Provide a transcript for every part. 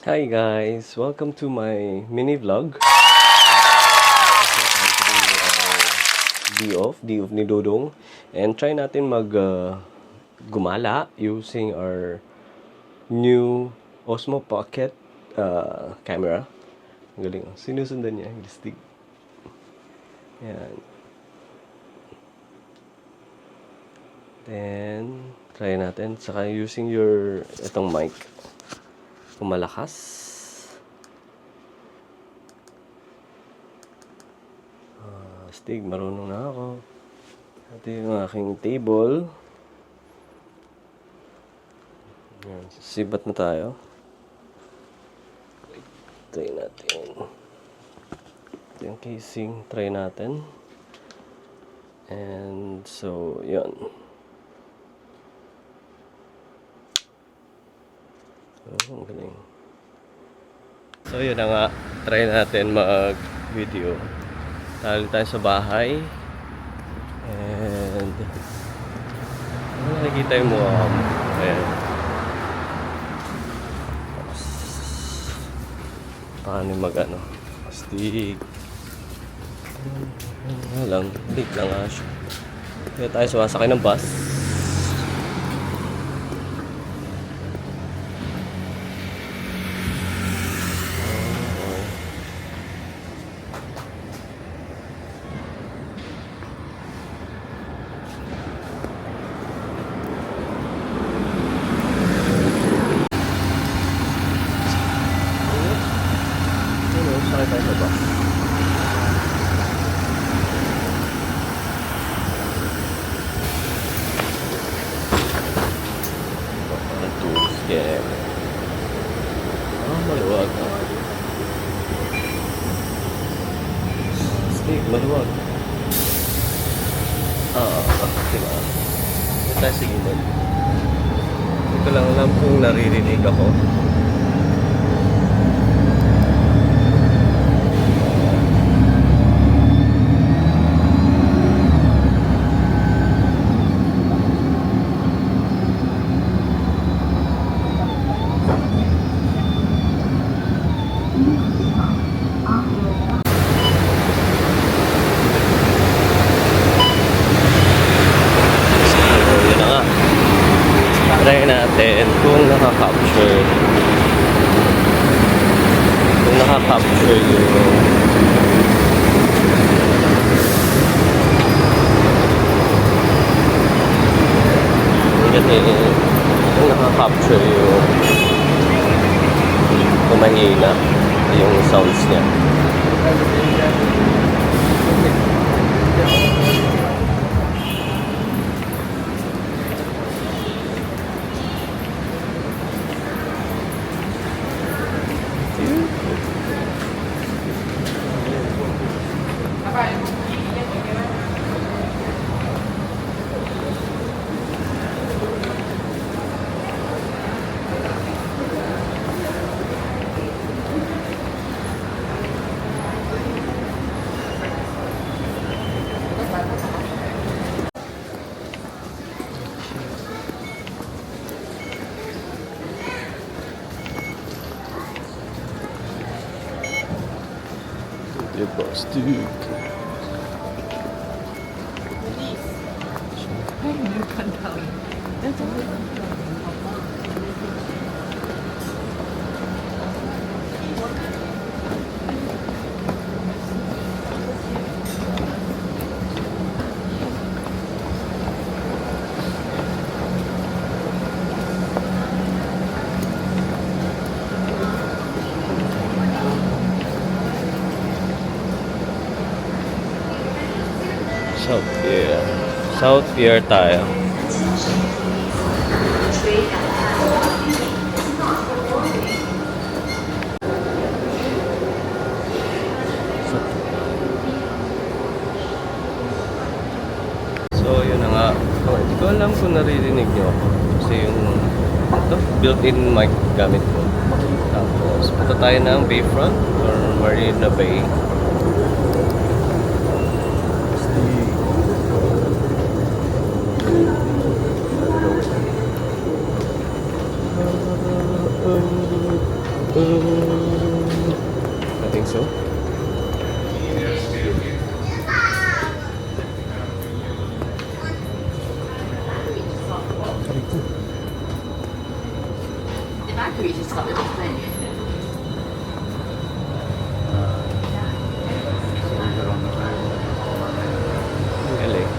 Hi guys! Welcome to my mini vlog. Day off ni Dodong. And try natin gumala using our new Osmo Pocket camera. Ang galing. Sinusundan niya yung stick. Yan. Then, try natin. Saka using itong mic. Kung malakas. Stig, marunong na ako. Ito yung aking table. Yan, sibat na tayo. Try natin. Ito yung casing. Try natin. And so, yun. Oh, ang galing. So, yun na nga. Try natin mag-video. Tali tayo sa bahay. And nakikita yung mukha mo. Ayan. Paano mag-ano? Stick. Ano lang. Stick lang nga siya. Kaya tayo sumasakay ng bus. Sakay tayo sa bus. Parang tourist kaya. Maluwag. Stick, maluwag. Diba? Ito tayo sa gilid. Ito lang alam kung naririnig ako. Try natin kung nakaka-capture yung kung mahina yung sounds niya. Stick. South Pier tayo. So, yun na nga. Hindi ko alam kung naririnig nyo ako. Kasi yung built-in mic gamit ko. Tapos, punta tayo ng Bayfront or Marina Bay. factory just got this thing. Ang galing.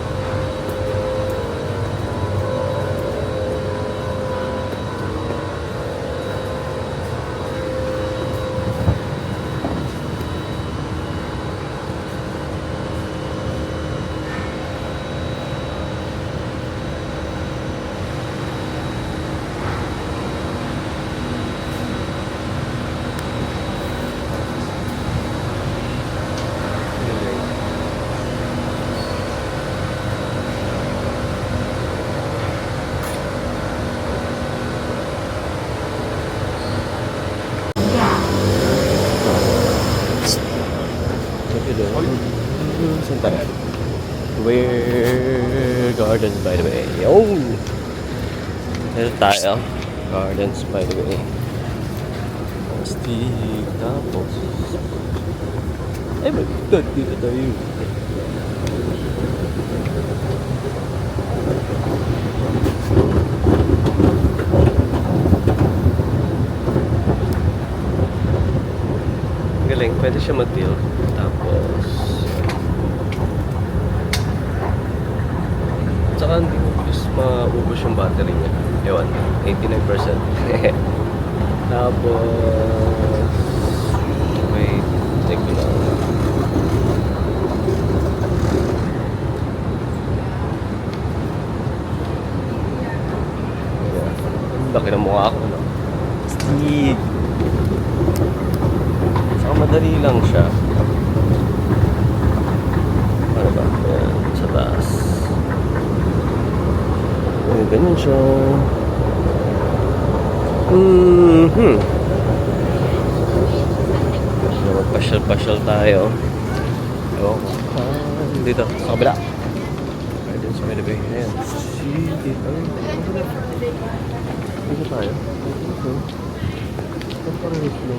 Saan tayo? Where Gardens by the Bay. Oh! Dito tayo. Gardens by the Bay. Astig. Tapos. Ay, magkagad. Dito tayo. Galing. Pwede siya mag-deal. Tapos. Saka hindi ko bilis maubos yung battery niya. Ewan, 89%. Tapos, wait, check ko lang. Laki ng mukha ako, no? Stig! Saka madali lang siya. Ano ba? Ayan, sa taas. Ganyan siya. Magpasyal-pasyal tayo. Ewan ko. Dito, sa kabila. Gardens by the Bay. Ayan. Dito. Dito tayo. Dito. Ito parang ito.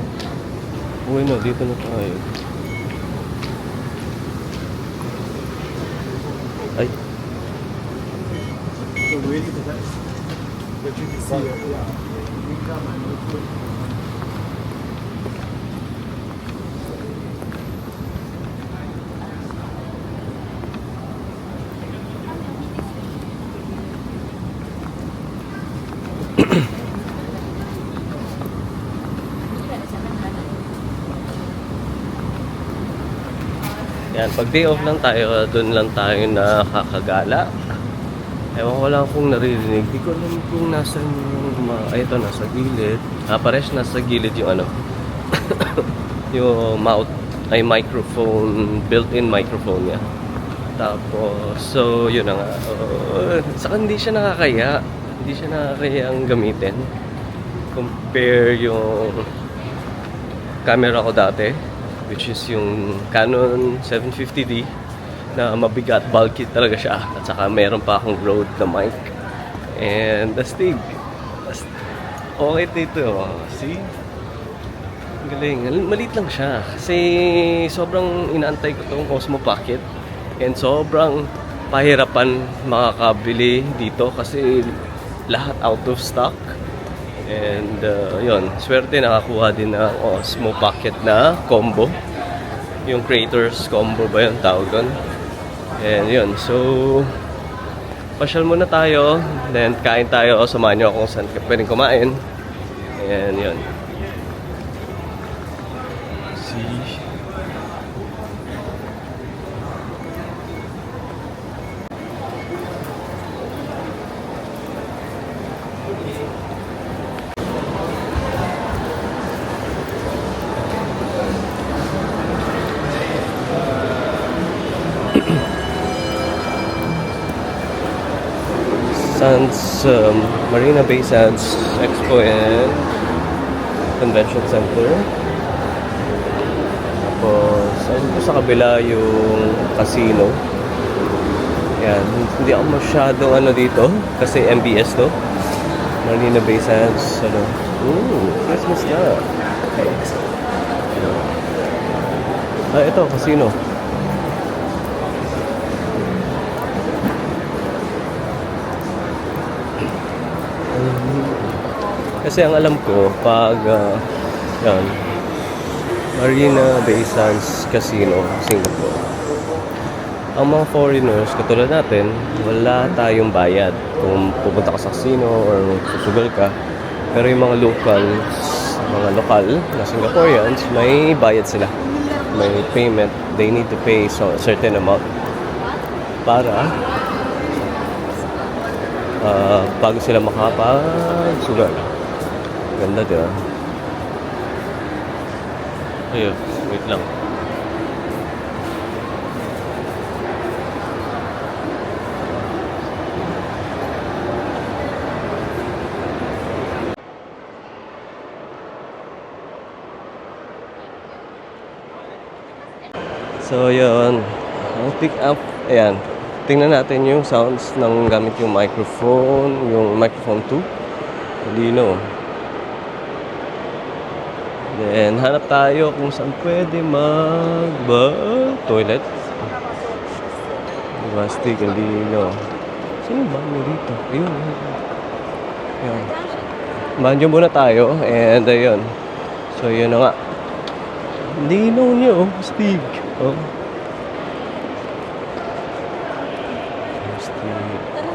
Uy na, dito na tayo. Ay. So where is that? That you can see it, yeah. You come and look. Yan, pag day off lang tayo, doon lang tayo nakakagala. Ewan ko lang kung naririnig. Di ko alam kung nasan yung ay, ito, nasa gilid. Pares nasa gilid yung ano. Yung mouth, ay microphone, built-in microphone niya. Tapos, so yun na nga. Saka hindi siya nakakaya. Hindi siya nakakayang gamitin. Compare yung camera ko dati, which is yung Canon 750D. Na mabigat, bulky talaga siya. At saka meron pa akong Rode na mic. And astig. Okay dito. See? Galing. Maliit lang siya. Kasi sobrang inaantay ko itong Osmo Pocket. And sobrang pahirapan makakabili dito kasi lahat out of stock. And yun, swerte nakakuha din ng Osmo Pocket na combo. Yung Creators Combo ba yung tawag doon? And yun, so pasyal muna tayo, then kain tayo, samahan nyo ako kung saan pwedeng kumain. And yun. See? Sands, Marina Bay Sands Expo and Convention Center. Tapos, ayun po sa kabila yung casino. Yan, hindi ako masyadong ano dito kasi MBS to. Marina Bay Sands, ano. Ooh, Christmas na. Ah, ito, casino. Kasi ang alam ko, pag yan, Marina Bay Sands Casino, Singapore, ang mga foreigners, katulad natin, wala tayong bayad kung pupunta ka sa casino or susugal ka. Pero yung mga lokal na Singaporeans, may bayad sila. May payment. They need to pay a certain amount para bago sila makapagsugal. Ganda, di ba? Ayun, wait lang. So, yun. Ang pick up, ayan. Tingnan natin yung sounds ng gamit yung microphone 2. Lino. Then, hanap tayo kung saan pwede toilet. Diba, Lino. Sino ba mo dito? Ayun. Ayan. Banjo muna tayo. And, ayun. So, yun na nga. Lino niyo, Stig. Oh.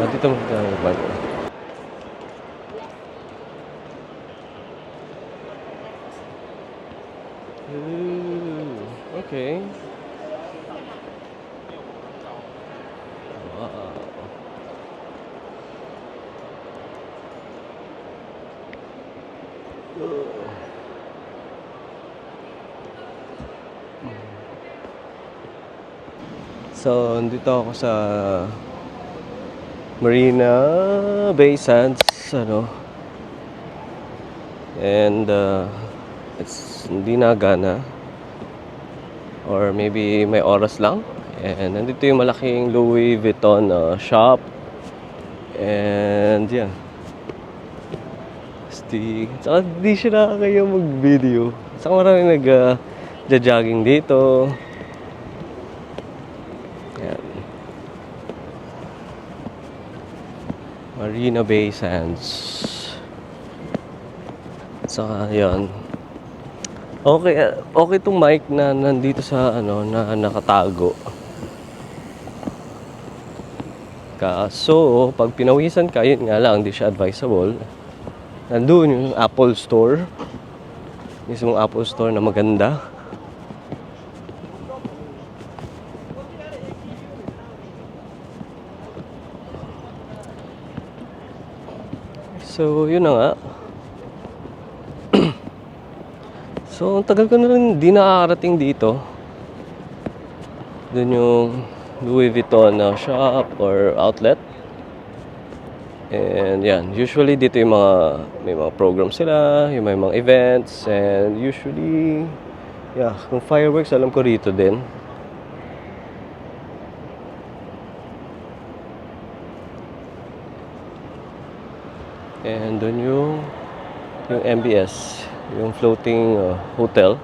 Dito mo tayo banyo. Okay. Wow. So, dito ako sa Marina Bay Sands, and hindi na gana, or maybe may oras lang. And nandito yung malaking Louis Vuitton shop, and yeah, saka di siya nakakaya mag-video. Saka maraming nag-jogging dito. Yan. Marina Bay Sands. Saka yun. Okay tong mic na nandito sa na nakatago. Kaso, pag pinawisan ka, yun nga lang, hindi siya advisable. Nandun yung Apple Store. Mismong Apple Store na maganda. So, yun na nga. So, ang tagal ko na rin di nakakarating dito. Doon yung Louis Vuitton shop or outlet. And yan, usually dito yung may mga program sila, yung may mga events, and usually, yeah, kung fireworks, alam ko rito din. And doon yung MBS, yung floating hotel.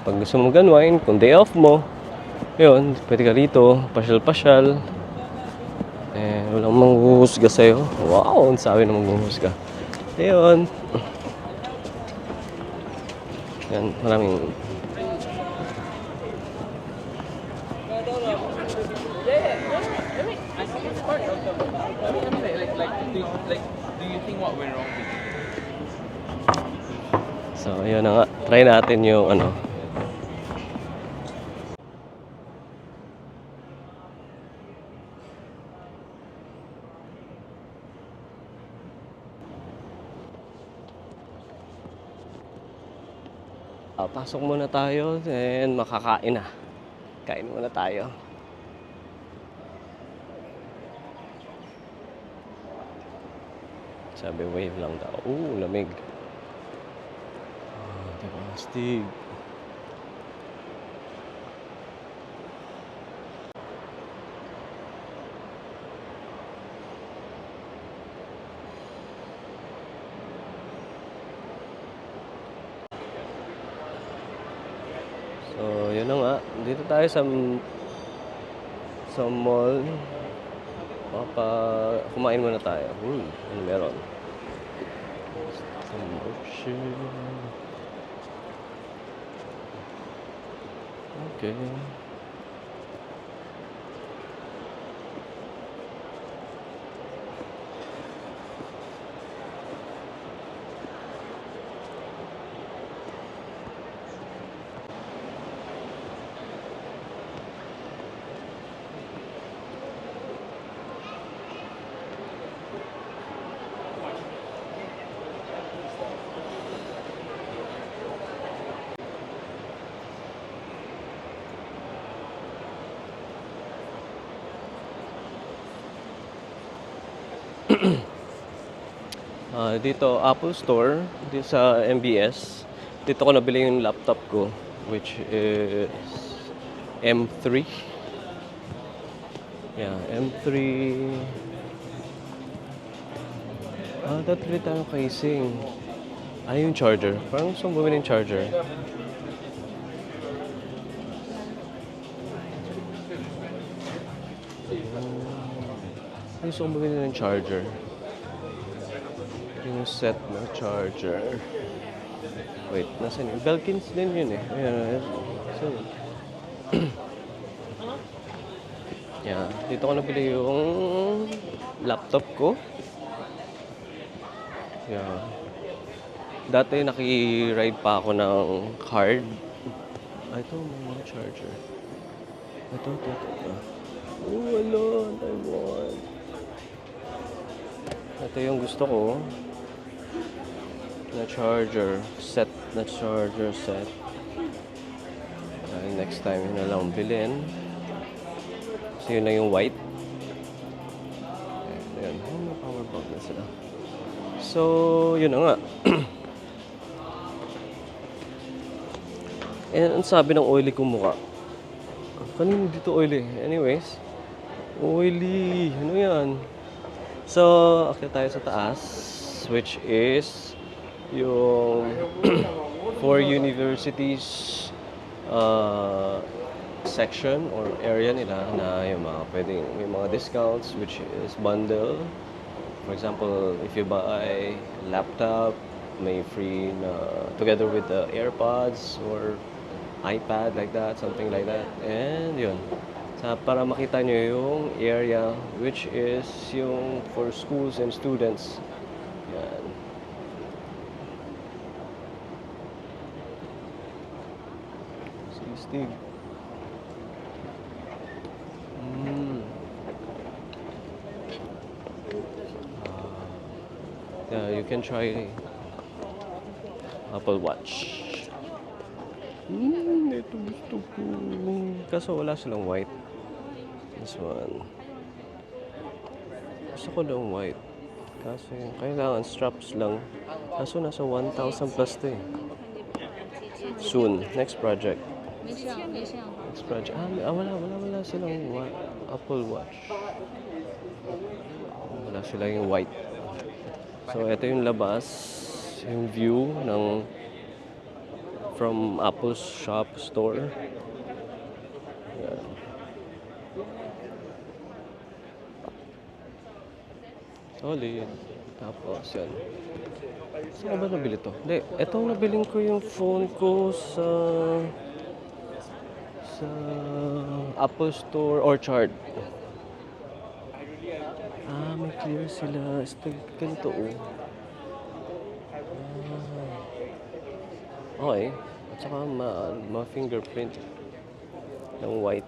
Pag gusto mong ganwain, kung day off mo, yun, pwede ka rito, pasyal-pasyal. Walang manghuhusga sa'yo. Wow, ang sabi na manghuhusga. Ayun. Yan, maraming... Do you think what went wrong with it? So, ayun na nga. Try natin yung pasok muna tayo and makakain na. Kain muna tayo. Sabi wave lang daw. Lamig. Diba, Stig. So, yun na nga. Dito tayo sa mall Kumain muna tayo. Ano meron? Motion. Okay. Dito, Apple Store, dito sa MBS. Dito ko nabili yung laptop ko, which is M3. Yeah, M3. Tatry tayo casing. Yung charger. Parang gusto kong bumili ng charger. Gusto kong bumili ng charger. Yung set na charger. Wait, nasan yun? Belkins din yun eh. Ayan. So, yeah, dito ko nabili yung laptop ko. Yeah. Dati naki-ride pa ako ng card. Ito, mga charger. Ito. Oh, wala. I want. Ito yung gusto ko. Na charger set. Next time yun na lang bilhin. Kasi yun na yung white. Ayan. May power bank na sila. So, yun na nga. And ang sabi ng oily kong mukha. Kanino dito oily? Anyways, oily. Ano yan? So, akyat tayo sa taas, which is yung for universities section or area nila na yung mga pwedeng may mga discounts, which is bundle. For example, if you buy laptop, may free na together with the AirPods or iPad like that, something like that. And yun. Para makita nyo yung area which is yung for schools and students. Yan. Stig. Yeah, you can try Apple Watch. Ito gusto ko. Kaso wala silang white. This one. Gusto ko lang white. Kasi kailangan straps lang. Kaso nasa 1,000 plus to eh. Soon. Next project. Next project. Wala silang Apple Watch. Wala silang white. So, ito yung labas. Yung view ng from Apple's shop store. Yan. Solid. Tapos yan. Saan ko ba nabili to? Hindi, etong nabiling ko yung phone ko sa Apple Store Orchard. May clear sila. Ganito oh. Okay. At saka ma-fingerprint ng white.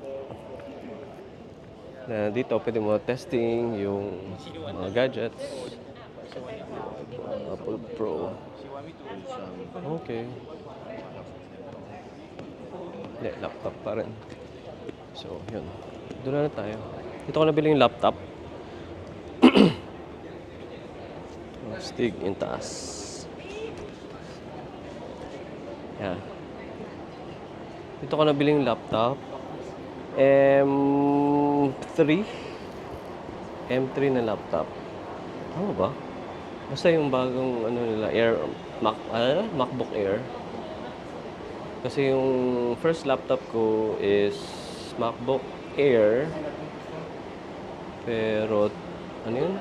Na dito pwede mo testing yung mga gadgets. Apple Pro. Okay. Hindi, laptop pa rin. So, yun. Doon na tayo. Dito ko nabili yung laptop. Stig yung taas. Yeah. Dito ko nabili yung laptop. M3 na laptop. Ano ba? Basta yung bagong nila MacBook Air. Kasi yung first laptop ko is MacBook Air Pero, ano yun?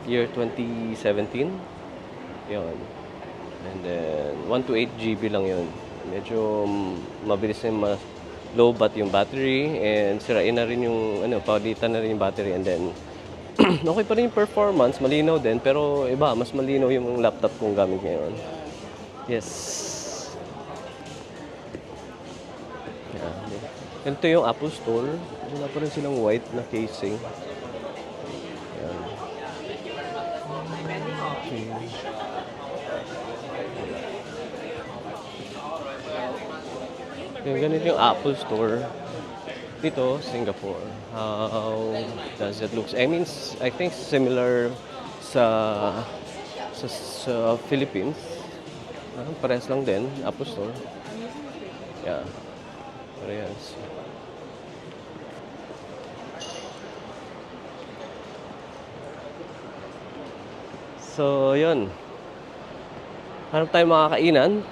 Year 2017. Yun. And then, 1 to 8 GB lang yun. Medyo mabilis na mas low bat yung battery and sirain na rin yung, palitan na rin yung battery and then, okay pa rin yung performance, malinaw din, pero iba, mas malinaw yung laptop kong gamit ngayon. Yes. Yeah. Ito yung Apple Store. Wala pa rin silang white na casing. Yan. Okay. Yung ganito yung Apple Store. Dito, Singapore. How does it look? I think similar sa Philippines. Parehas lang din, Apple Store. Yeah. Parehas. So, yun. Hanap tayo makakainan.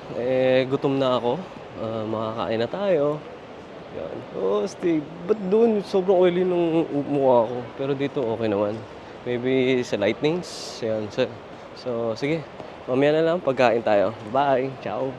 Gutom na ako. Makakain na tayo. Yan. Oh, Steve. Ba't doon? Sobrang oily nung mukha ko. Pero dito, okay naman. Maybe sa lightnings. Yan. So, sige. Mamaya na lang. Pagkain tayo. Bye. Ciao.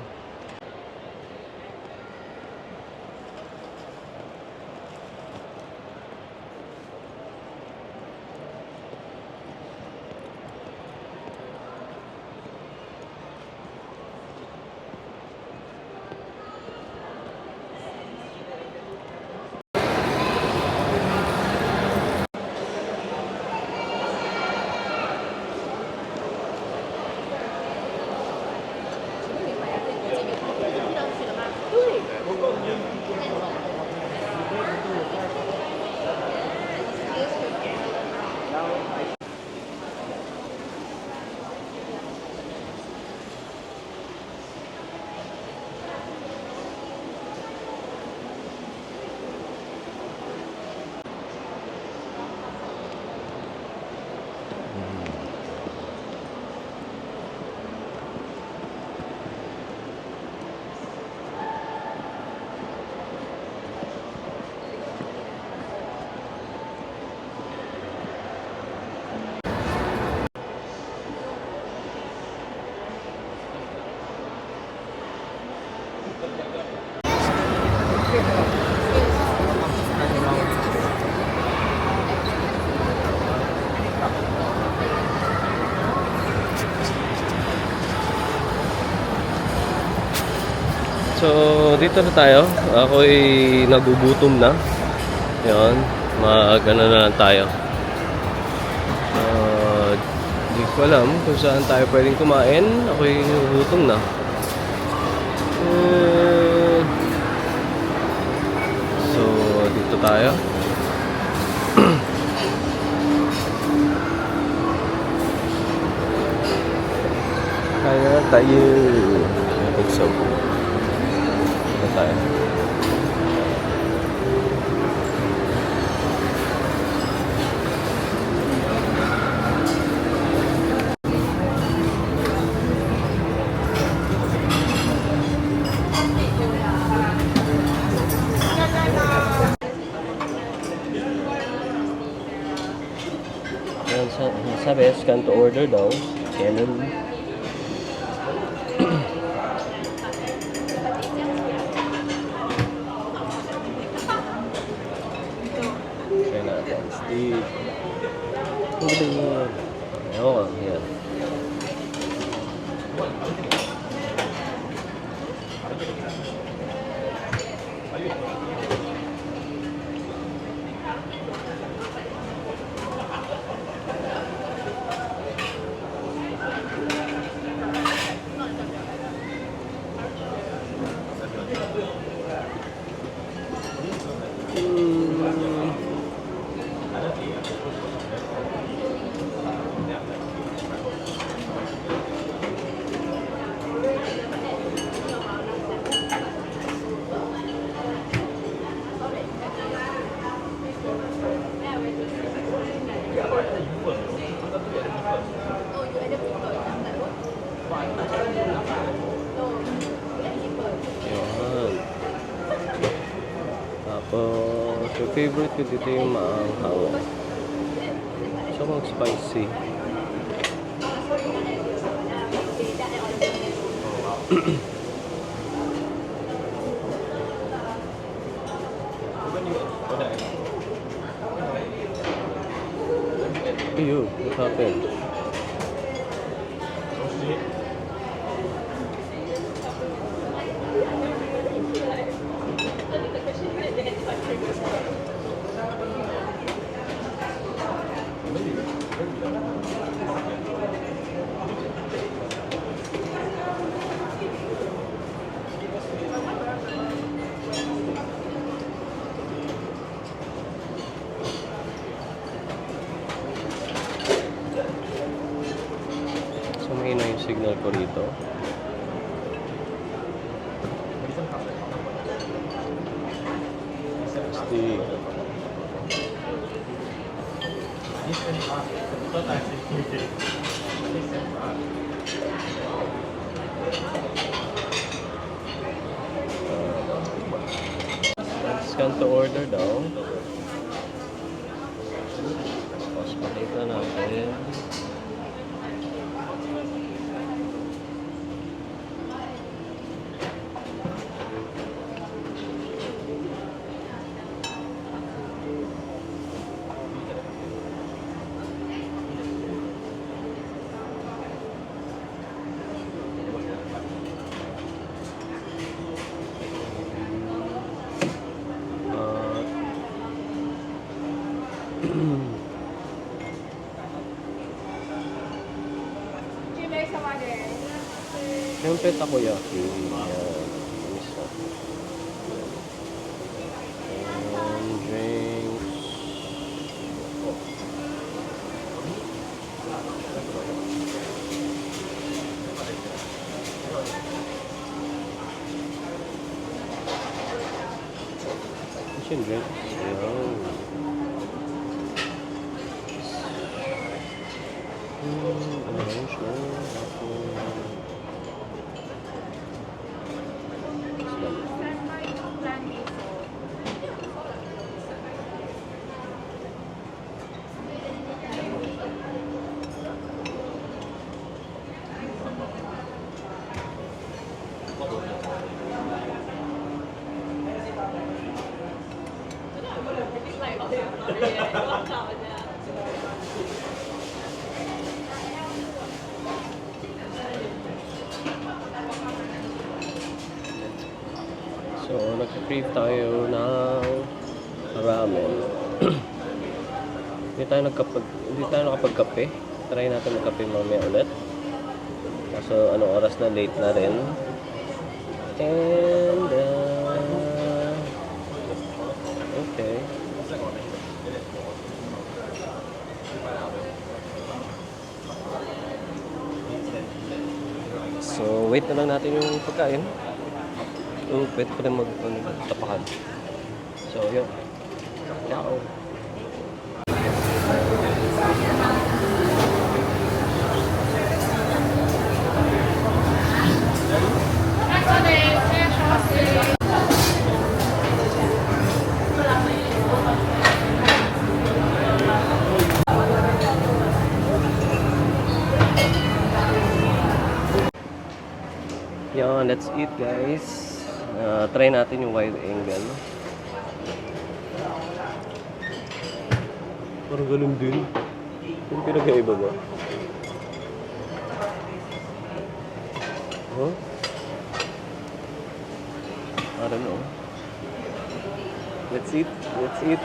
So, dito na tayo. Ako'y nagugutom na. Yan. Mag-ano na lang tayo. Di ko alam kung saan tayo pwedeng kumain. Ako'y nagugutom na. So, dito tayo. Kaya tayo. I think so. Dito tayo. Ayan, sabi, scan to order daw. Canon. Try natin. Steve. Ang galing mo. Oo, yan. Yan. Tapos, yung favorite ko dito yung maanghang. Gusto ko mag-spicy. Ew, what happened? So, mahina yung signal ko rito. Astig. Scan to order daw. Tapos pakita natin. Siyempre takoyaki. Ayan. Isa. And drinks. Asian drinks. Ayan. Orange na. So, nag-crave tayo ng ramen. Hindi tayo nakapagkape. Try natin magkape mamaya ulit. Kaso, anong oras na, late na rin. And, okay. So, wait na lang natin yung pagkain. Pwede pa rin magtapakan. So, yun. Ciao. Yan, let's eat guys. Try natin yung wide angle. Parang ganun din. Yung pinag-iba ba? Huh? I don't know. Let's eat. Let's eat.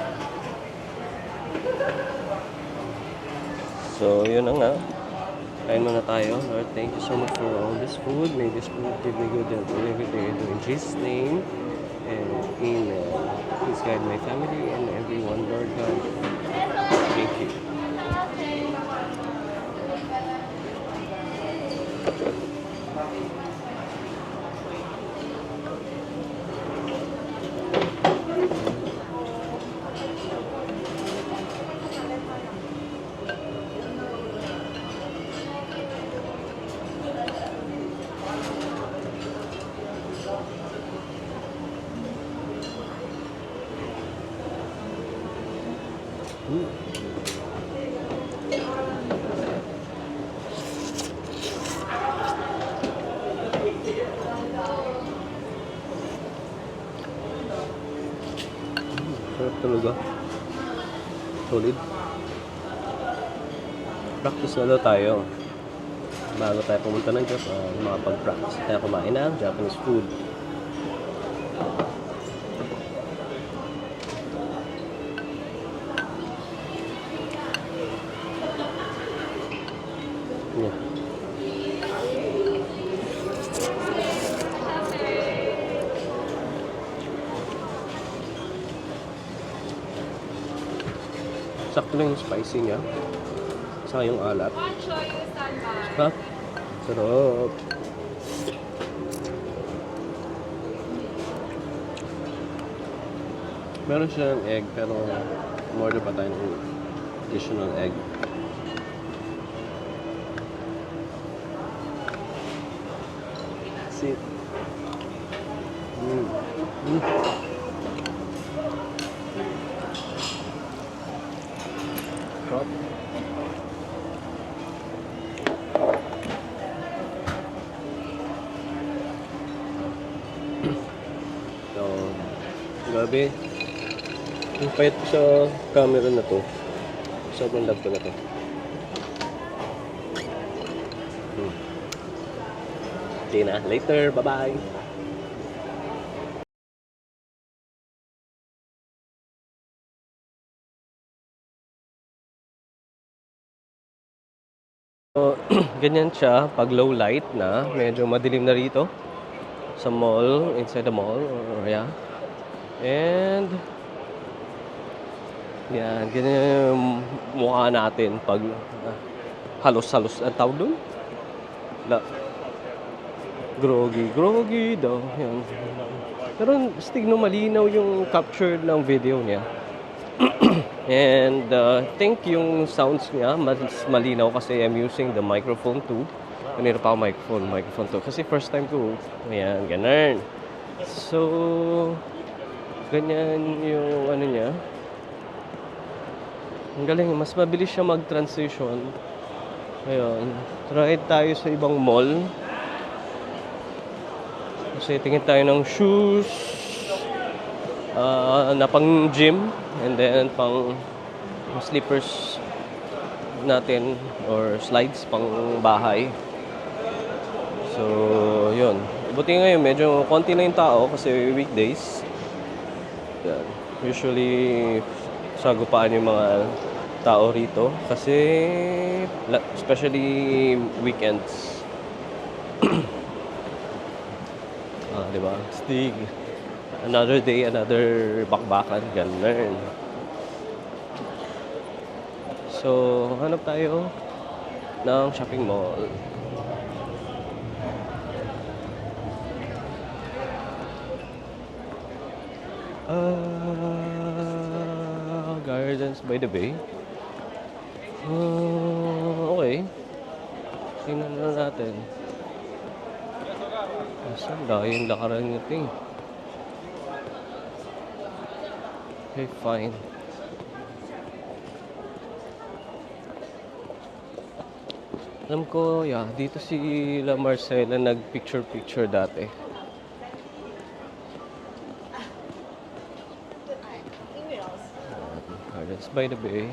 So, yun na nga. Kain muna tayo. Lord, thank you so much for all this food. May this food give me good health and everything I do in Jesus' name. And amen. Please guide my family and everyone, Lord God. Thank you. Talaga. Solid. Practice na daw tayo. Bago tayo pumunta ng Japan, makapag-practice tayo kumain ng Japanese food. Yeah. Sakto lang yung spicy niya. Saka yung alat. Ha? Sarap. Meron siyang egg pero umorder pa tayo ng additional egg. That's it. Mm. Mm. Sarap. So, grabe. Yung pahit ko sa camera na to. Sobrang love ko na to. Okay na. Later. Bye-bye. So, ganyan siya pag low light na. Medyo madilim na rito. Sa mall. Inside the mall. Or, yeah. And yan, ganyan yung mukha natin pag halos-halos ang tawag doon. Groggy daw. Yan. Pero stigno malinaw yung capture ng video niya. And I think yung sounds niya mas malinaw kasi I'm using the microphone too. Kanina pa ako microphone to. Kasi first time ko. Ayan, ganun. So, ganyan yung ano niya. Ang galing, mas mabilis siya mag-transition. Ayun, try tayo sa ibang mall. Kasi tingin tayo ng shoes na pang gym and then pang slippers natin or slides pang bahay. So, yun. Buti ngayon, medyo konti na yung tao kasi weekdays. Yan. Usually, sagupaan yung mga tao rito kasi especially weekends. Di ba? Stig. Another day, another bakbakan. Ganun. So, hanap tayo ng shopping mall. Gardens by the Bay. Okay. Tingnan na natin. Asan? Dahil lakaran nyo ting. Okay, fine. Alam ko, yeah, dito si La Marcela nag-picture-picture dati. Gardens by the Bay.